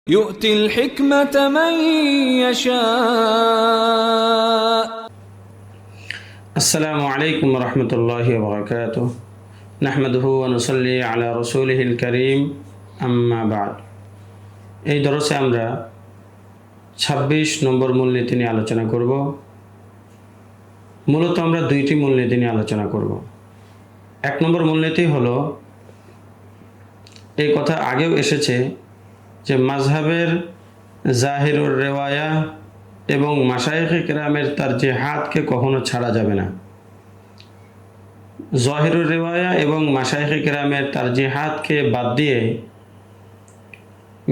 يؤتي الحكمة من يشاء. السلام عليكم ورحمة الله وبركاته. نحمده ونصلي على رسوله الكريم أما بعد. এই দরসে আমরা 26 নম্বর মূলনীতি নিয়ে আলোচনা করব। মূলত আমরা দুইটি মূলনীতি নিয়ে আলোচনা করব। এক নম্বর মূলনীতি হলো, এই কথা আগেও এসেছে যে মাযহাবের জাহিরুর রেওয়ায়া এবং মাশায়েখে কেরামের তারজিহাতকে কখনো ছাড়া যাবে না। জাহিরুর রেওয়ায়া এবং মাশায়েখে কেরামের তারজিহাতকে বাদ দিয়ে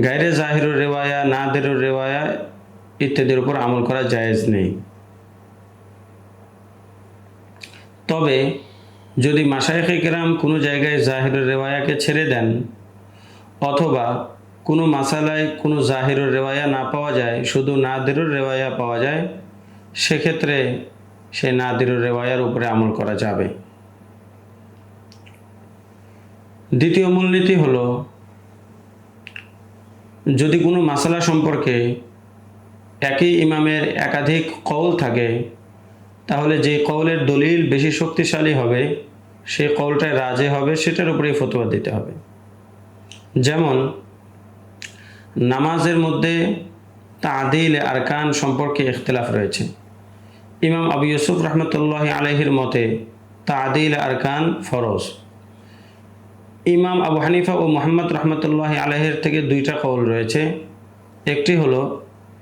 গায়রে জাহিরুর রেওয়ায়া, নাদিরুর রেওয়ায়া ইত্যাদির উপর আমল করা জায়েজ নেই। তবে যদি মাশায়েখে কেরাম কোনো জায়গায় জাহিরুর রেওয়ায়াকে ছেড়ে দেন অথবা কোনো মাসালায় কোনো জাহিরুর রেওয়ায়া না পাওয়া যায়, শুধু নাদিরুর রেওয়ায়া পাওয়া যায়, সেক্ষেত্রে সেই নাদিরুর রেওয়ায়ার উপরে আমল করা যাবে। দ্বিতীয় মূলনীতি হলো, যদি কোনো মাসালা সম্পর্কে একই ইমামের একাধিক কওল থাকে, তাহলে যে কওলের দলিল বেশি শক্তিশালী হবে সেই কওলটাই রাজে হবে, সেটার উপরেই ফতোয়া দিতে হবে। যেমন নামাজের মধ্যে তাদিল আরকান সম্পর্কে ইখতিলাফ রয়েছে। ইমাম আবু ইউসুফ রহমতুল্লাহ আলাইহির মতে তাদিল আরকান ফরজ। ইমাম আবু হানিফা ও মুহাম্মদ রহমতুল্লাহ আলাইহির থেকে দুইটা কওল রয়েছে। একটি হলো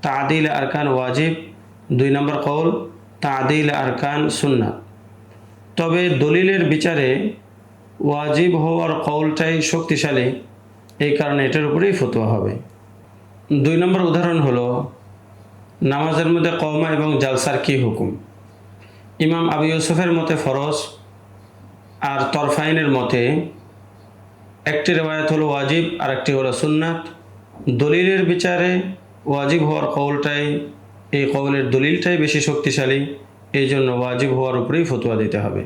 তাদিল আরকান ওয়াজিব, 2 নম্বর কওল তাদিল আরকান সুন্নাত। তবে দলিলের বিচারে ওয়াজিব হওয়ার কওলটাই শক্তিশালী, এই কারণে এটার উপরেই ফতোয়া হবে। 2 নম্বর উদাহরণ হলো নামাজের মধ্যে কওমা এবং জালসার কি হুকুম। ইমাম আবু ইউসুফের মতে ফরজ, আর তরফাইনের মতে একটি রেওয়ায়াত হলো ওয়াজিব আর একটি হলো সুন্নাত। দলিলের বিচারে ওয়াজিব হওয়ার কওলটাই, এই কওলের দলিলটাই বেশি শক্তিশালী, এই জন্য ওয়াজিব হওয়ার উপরেই ফতোয়া দিতে হবে।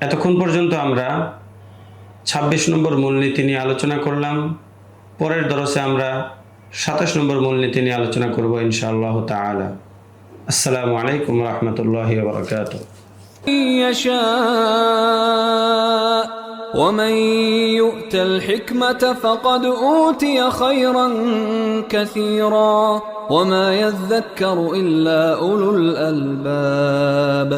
এতক্ষণ পর্যন্ত আমরা 26 নম্বর মূলনীতি নিয়ে আলোচনা করলাম। পরের দরসে আমরা 27 নম্বর মূলনীতি নিয়ে আলোচনা করব ইনশাআল্লাহ তাআলা। আসসালামু আলাইকুম ওয়া রাহমাতুল্লাহি ওয়া বারাকাতুহু। ومن يؤت الحكمة فقد أوتي خيرا كثيرا وما يذكر إلا أولو الألباب.